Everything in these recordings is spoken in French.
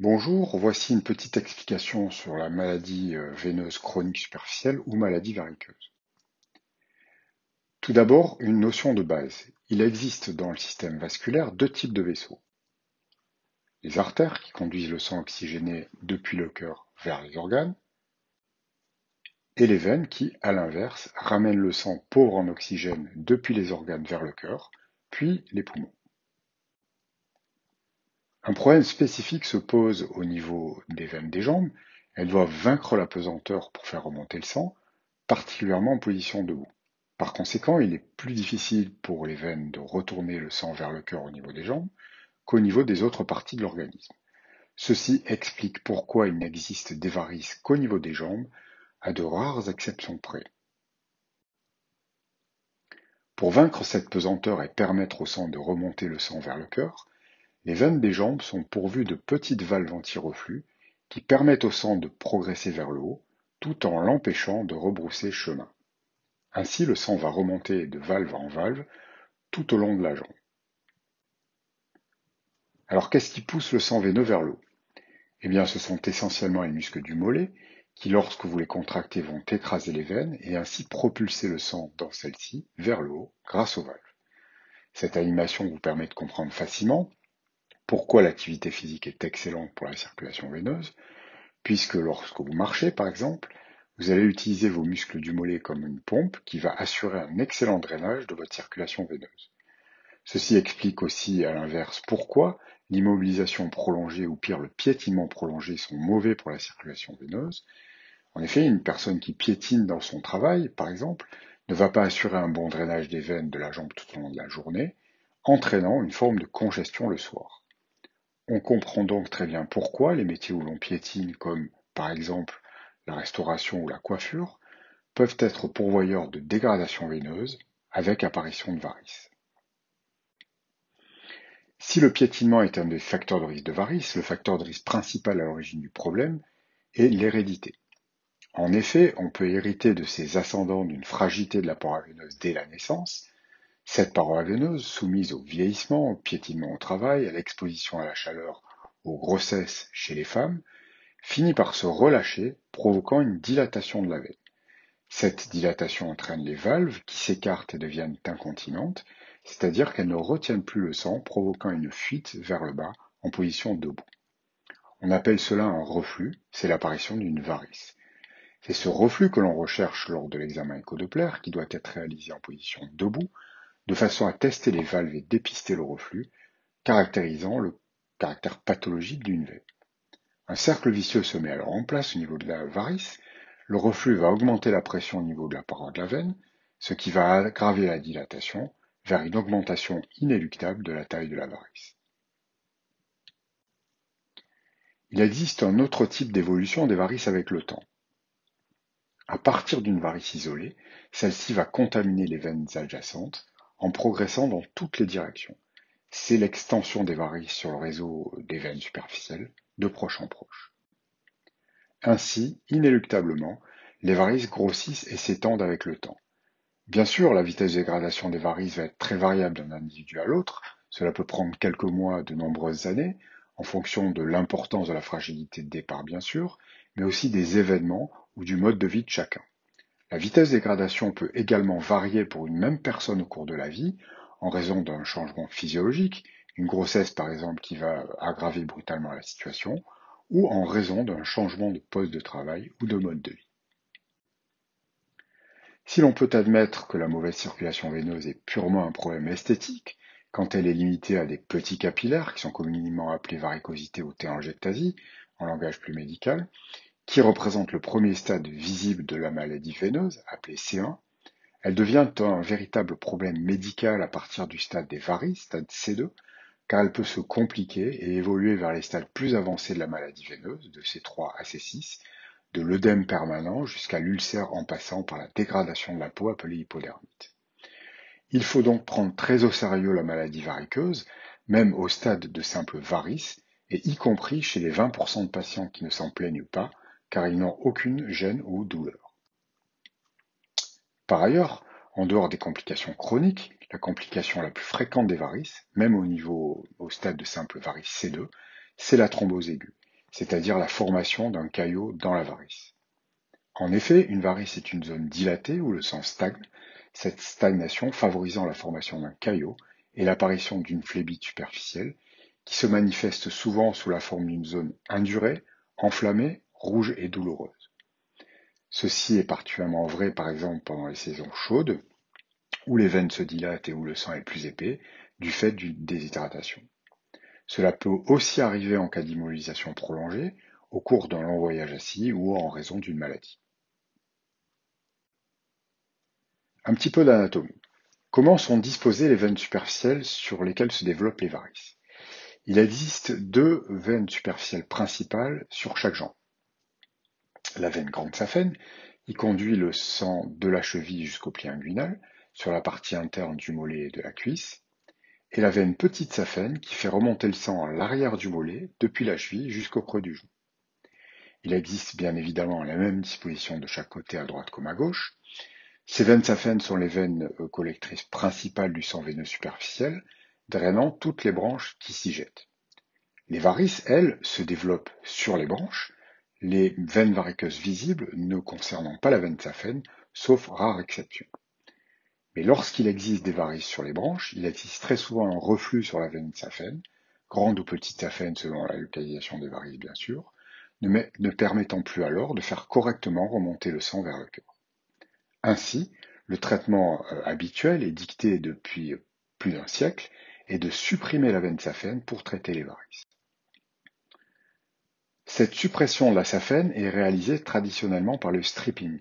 Bonjour, voici une petite explication sur la maladie veineuse chronique superficielle ou maladie varicoeuse. Tout d'abord, une notion de base. Il existe dans le système vasculaire deux types de vaisseaux. Les artères qui conduisent le sang oxygéné depuis le cœur vers les organes, et les veines qui, à l'inverse, ramènent le sang pauvre en oxygène depuis les organes vers le cœur, puis les poumons. Un problème spécifique se pose au niveau des veines des jambes. Elles doivent vaincre la pesanteur pour faire remonter le sang, particulièrement en position debout. Par conséquent, il est plus difficile pour les veines de retourner le sang vers le cœur au niveau des jambes qu'au niveau des autres parties de l'organisme. Ceci explique pourquoi il n'existe des varices qu'au niveau des jambes, à de rares exceptions près. Pour vaincre cette pesanteur et permettre au sang de remonter le sang vers le cœur, les veines des jambes sont pourvues de petites valves anti-reflux qui permettent au sang de progresser vers le haut, tout en l'empêchant de rebrousser chemin. Ainsi, le sang va remonter de valve en valve tout au long de la jambe. Alors, qu'est-ce qui pousse le sang veineux vers le haut? Eh bien, ce sont essentiellement les muscles du mollet qui, lorsque vous les contractez, vont écraser les veines et ainsi propulser le sang dans celles-ci vers le haut grâce aux valves. Cette animation vous permet de comprendre facilement pourquoi l'activité physique est excellente pour la circulation veineuse, puisque lorsque vous marchez, par exemple, vous allez utiliser vos muscles du mollet comme une pompe qui va assurer un excellent drainage de votre circulation veineuse. Ceci explique aussi, à l'inverse, pourquoi l'immobilisation prolongée ou pire le piétinement prolongé sont mauvais pour la circulation veineuse. En effet, une personne qui piétine dans son travail, par exemple, ne va pas assurer un bon drainage des veines de la jambe tout au long de la journée, entraînant une forme de congestion le soir. On comprend donc très bien pourquoi les métiers où l'on piétine, comme par exemple la restauration ou la coiffure, peuvent être pourvoyeurs de dégradation veineuse avec apparition de varices. Si le piétinement est un des facteurs de risque de varices, le facteur de risque principal à l'origine du problème est l'hérédité. En effet, on peut hériter de ces ascendants d'une fragilité de la paroi veineuse dès la naissance. Cette paroi veineuse, soumise au vieillissement, au piétinement au travail, à l'exposition à la chaleur, aux grossesses chez les femmes, finit par se relâcher, provoquant une dilatation de la veine. Cette dilatation entraîne les valves qui s'écartent et deviennent incontinentes, c'est-à-dire qu'elles ne retiennent plus le sang, provoquant une fuite vers le bas en position debout. On appelle cela un reflux, c'est l'apparition d'une varice. C'est ce reflux que l'on recherche lors de l'examen écho-Doppler qui doit être réalisé en position debout, de façon à tester les valves et dépister le reflux, caractérisant le caractère pathologique d'une veine. Un cercle vicieux se met alors en place au niveau de la varice. Le reflux va augmenter la pression au niveau de la paroi de la veine, ce qui va aggraver la dilatation vers une augmentation inéluctable de la taille de la varice. Il existe un autre type d'évolution des varices avec le temps. À partir d'une varice isolée, celle-ci va contaminer les veines adjacentes en progressant dans toutes les directions. C'est l'extension des varices sur le réseau des veines superficielles, de proche en proche. Ainsi, inéluctablement, les varices grossissent et s'étendent avec le temps. Bien sûr, la vitesse de dégradation des varices va être très variable d'un individu à l'autre. Cela peut prendre quelques mois, de nombreuses années, en fonction de l'importance de la fragilité de départ, bien sûr, mais aussi des événements ou du mode de vie de chacun. La vitesse de dégradation peut également varier pour une même personne au cours de la vie, en raison d'un changement physiologique, une grossesse par exemple qui va aggraver brutalement la situation, ou en raison d'un changement de poste de travail ou de mode de vie. Si l'on peut admettre que la mauvaise circulation veineuse est purement un problème esthétique, quand elle est limitée à des petits capillaires qui sont communément appelés varicosité ou télangiectasie, en langage plus médical, qui représente le premier stade visible de la maladie veineuse, appelé C1, elle devient un véritable problème médical à partir du stade des varices, stade C2, car elle peut se compliquer et évoluer vers les stades plus avancés de la maladie veineuse, de C3 à C6, de l'œdème permanent jusqu'à l'ulcère en passant par la dégradation de la peau appelée hypodermite. Il faut donc prendre très au sérieux la maladie variqueuse, même au stade de simple varice, et y compris chez les 20% de patients qui ne s'en plaignent pas, car ils n'ont aucune gêne ou douleur. Par ailleurs, en dehors des complications chroniques, la complication la plus fréquente des varices, même au stade de simple varice C2, c'est la thrombose aiguë. c'est-à-dire la formation d'un caillot dans la varice. En effet, une varice est une zone dilatée où le sang stagne, cette stagnation favorisant la formation d'un caillot et l'apparition d'une phlébite superficielle qui se manifeste souvent sous la forme d'une zone indurée, enflammée, rouge et douloureuse. Ceci est particulièrement vrai par exemple pendant les saisons chaudes, où les veines se dilatent et où le sang est plus épais, du fait d'une déshydratation. Cela peut aussi arriver en cas d'immobilisation prolongée, au cours d'un long voyage assis ou en raison d'une maladie. Un petit peu d'anatomie. Comment sont disposées les veines superficielles sur lesquelles se développent les varices? Il existe deux veines superficielles principales sur chaque jambe. La veine grande saphène, qui conduit le sang de la cheville jusqu'au pli inguinal, sur la partie interne du mollet et de la cuisse, et la veine petite saphène qui fait remonter le sang à l'arrière du mollet, depuis la cheville jusqu'au creux du genou. Il existe bien évidemment la même disposition de chaque côté à droite comme à gauche. Ces veines saphènes sont les veines collectrices principales du sang veineux superficiel, drainant toutes les branches qui s'y jettent. Les varices, elles, se développent sur les branches, les veines variqueuses visibles ne concernant pas la veine saphène, sauf rare exception. Mais lorsqu'il existe des varices sur les branches, il existe très souvent un reflux sur la veine saphène, grande ou petite saphène selon la localisation des varices bien sûr, ne permettant plus alors de faire correctement remonter le sang vers le cœur. Ainsi, le traitement habituel et dicté depuis plus d'un siècle est de supprimer la veine saphène pour traiter les varices. Cette suppression de la saphène est réalisée traditionnellement par le stripping,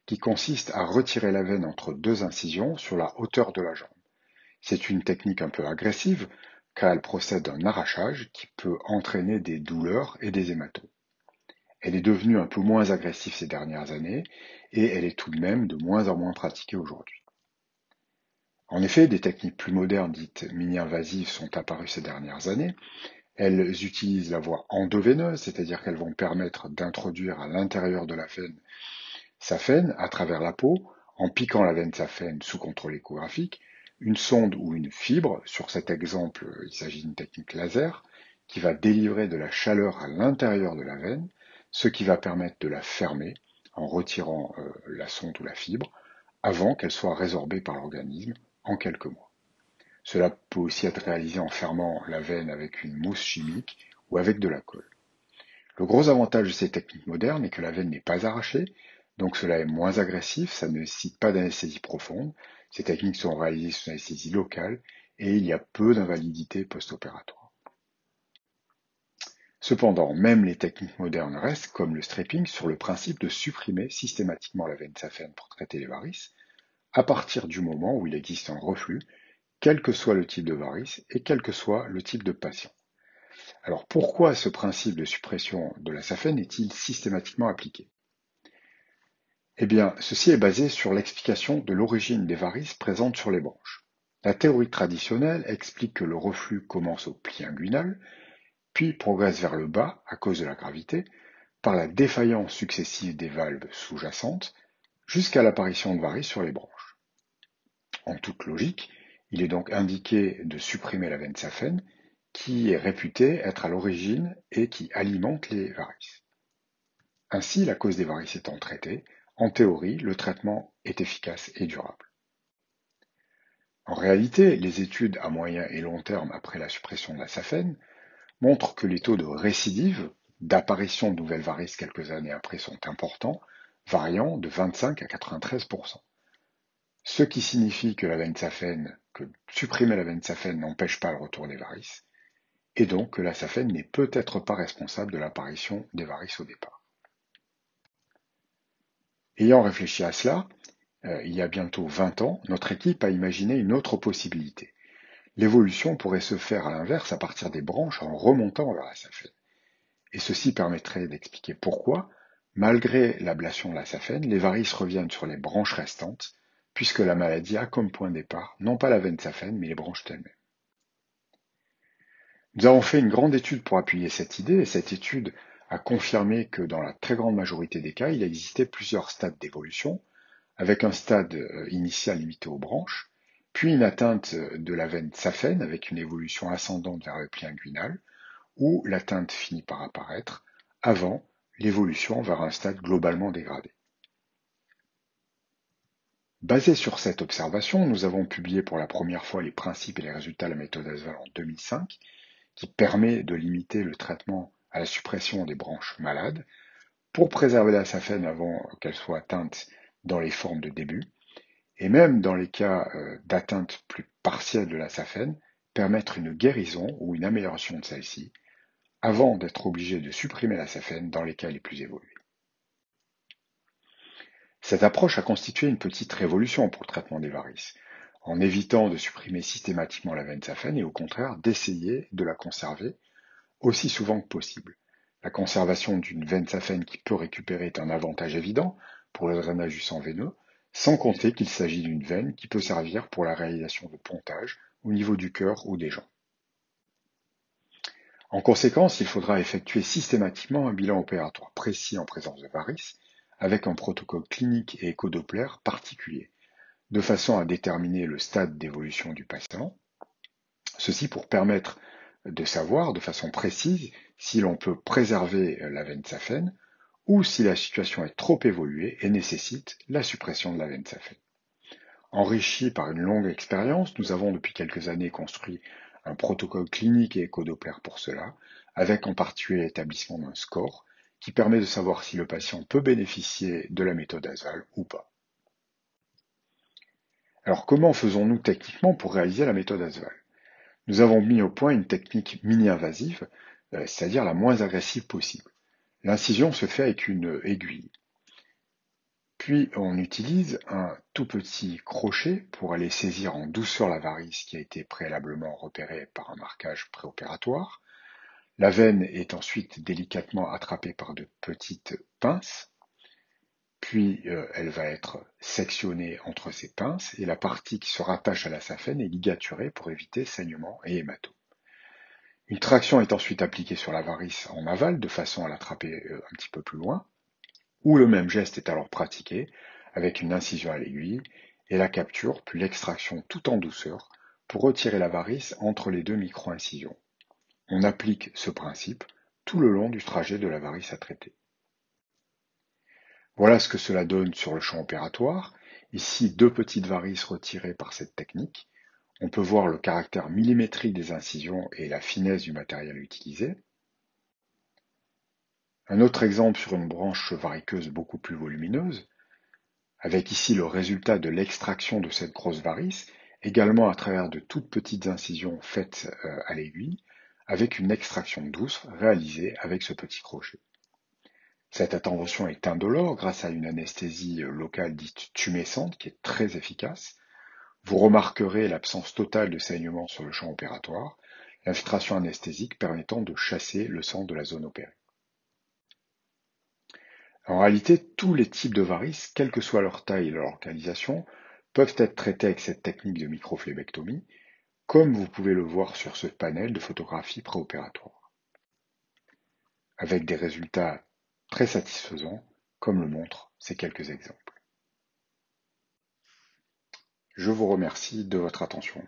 qui consiste à retirer la veine entre deux incisions sur la hauteur de la jambe. C'est une technique un peu agressive, car elle procède d'un arrachage qui peut entraîner des douleurs et des hématomes. Elle est devenue un peu moins agressive ces dernières années, et elle est tout de même de moins en moins pratiquée aujourd'hui. En effet, des techniques plus modernes dites mini-invasives sont apparues ces dernières années. Elles utilisent la voie endoveineuse, c'est-à-dire qu'elles vont permettre d'introduire à l'intérieur de la veine saphène, à travers la peau, en piquant la veine saphène sous contrôle échographique, une sonde ou une fibre, sur cet exemple il s'agit d'une technique laser, qui va délivrer de la chaleur à l'intérieur de la veine, ce qui va permettre de la fermer en retirant la sonde ou la fibre, avant qu'elle soit résorbée par l'organisme en quelques mois. Cela peut aussi être réalisé en fermant la veine avec une mousse chimique ou avec de la colle. Le gros avantage de ces techniques modernes est que la veine n'est pas arrachée, donc cela est moins agressif, ça ne nécessite pas d'anesthésie profonde, ces techniques sont réalisées sous anesthésie locale et il y a peu d'invalidité post-opératoire. Cependant, même les techniques modernes restent, comme le stripping, sur le principe de supprimer systématiquement la veine saphène pour traiter les varices, à partir du moment où il existe un reflux, quel que soit le type de varice et quel que soit le type de patient. Alors pourquoi ce principe de suppression de la saphène est-il systématiquement appliqué? Eh bien, ceci est basé sur l'explication de l'origine des varices présentes sur les branches. La théorie traditionnelle explique que le reflux commence au pli inguinal, puis progresse vers le bas à cause de la gravité, par la défaillance successive des valves sous-jacentes, jusqu'à l'apparition de varices sur les branches. En toute logique, il est donc indiqué de supprimer la veine saphène, qui est réputée être à l'origine et qui alimente les varices. Ainsi, la cause des varices étant traitée, en théorie, le traitement est efficace et durable. En réalité, les études à moyen et long terme après la suppression de la saphène montrent que les taux de récidive, d'apparition de nouvelles varices quelques années après sont importants, variant de 25 à 93%. Ce qui signifie que supprimer la veine saphène n'empêche pas le retour des varices, et donc que la saphène n'est peut-être pas responsable de l'apparition des varices au départ. Ayant réfléchi à cela, il y a bientôt 20 ans, notre équipe a imaginé une autre possibilité. L'évolution pourrait se faire à l'inverse à partir des branches en remontant vers la saphène. Et ceci permettrait d'expliquer pourquoi, malgré l'ablation de la saphène, les varices reviennent sur les branches restantes, puisque la maladie a comme point de départ non pas la veine saphène, mais les branches elles-mêmes. Nous avons fait une grande étude pour appuyer cette idée, et cette étude a confirmé que dans la très grande majorité des cas, il existait plusieurs stades d'évolution, avec un stade initial limité aux branches, puis une atteinte de la veine saphène avec une évolution ascendante vers le pli inguinal, où l'atteinte finit par apparaître avant l'évolution vers un stade globalement dégradé. Basé sur cette observation, nous avons publié pour la première fois les principes et les résultats de la méthode Asval en 2005, qui permet de limiter le traitement à la suppression des branches malades pour préserver la safène avant qu'elle soit atteinte dans les formes de début, et même dans les cas d'atteinte plus partielle de la safène, permettre une guérison ou une amélioration de celle-ci, avant d'être obligé de supprimer la safène dans les cas les plus évolués. Cette approche a constitué une petite révolution pour le traitement des varices, en évitant de supprimer systématiquement la veine saphène et au contraire d'essayer de la conserver aussi souvent que possible. La conservation d'une veine saphène qui peut récupérer est un avantage évident pour le drainage du sang veineux, sans compter qu'il s'agit d'une veine qui peut servir pour la réalisation de pontage au niveau du cœur ou des jambes. En conséquence, il faudra effectuer systématiquement un bilan opératoire précis en présence de varices, avec un protocole clinique et échodoppler particulier, de façon à déterminer le stade d'évolution du patient, ceci pour permettre de savoir de façon précise si l'on peut préserver la veine saphène ou si la situation est trop évoluée et nécessite la suppression de la veine saphène. Enrichi par une longue expérience, nous avons depuis quelques années construit un protocole clinique et échodoppler pour cela, avec en particulier l'établissement d'un score qui permet de savoir si le patient peut bénéficier de la méthode Asval ou pas. Alors comment faisons-nous techniquement pour réaliser la méthode Asval? Nous avons mis au point une technique mini-invasive, c'est-à-dire la moins agressive possible. L'incision se fait avec une aiguille. Puis on utilise un tout petit crochet pour aller saisir en douceur la varice qui a été préalablement repérée par un marquage préopératoire. La veine est ensuite délicatement attrapée par de petites pinces, puis elle va être sectionnée entre ces pinces et la partie qui se rattache à la saphène est ligaturée pour éviter saignement et hématome. Une traction est ensuite appliquée sur la varice en aval de façon à l'attraper un petit peu plus loin, où le même geste est alors pratiqué avec une incision à l'aiguille et la capture puis l'extraction tout en douceur pour retirer la varice entre les deux micro-incisions. On applique ce principe tout le long du trajet de la varice à traiter. Voilà ce que cela donne sur le champ opératoire. Ici, deux petites varices retirées par cette technique. On peut voir le caractère millimétrique des incisions et la finesse du matériel utilisé. Un autre exemple sur une branche variqueuse beaucoup plus volumineuse, avec ici le résultat de l'extraction de cette grosse varice, également à travers de toutes petites incisions faites à l'aiguille, avec une extraction douce réalisée avec ce petit crochet. Cette intervention est indolore grâce à une anesthésie locale dite tumescente qui est très efficace. Vous remarquerez l'absence totale de saignement sur le champ opératoire, l'infiltration anesthésique permettant de chasser le sang de la zone opérée. En réalité, tous les types de varices, quelle que soit leur taille et leur localisation, peuvent être traités avec cette technique de microphlébectomie, comme vous pouvez le voir sur ce panel de photographie préopératoire, avec des résultats très satisfaisants, comme le montrent ces quelques exemples. Je vous remercie de votre attention.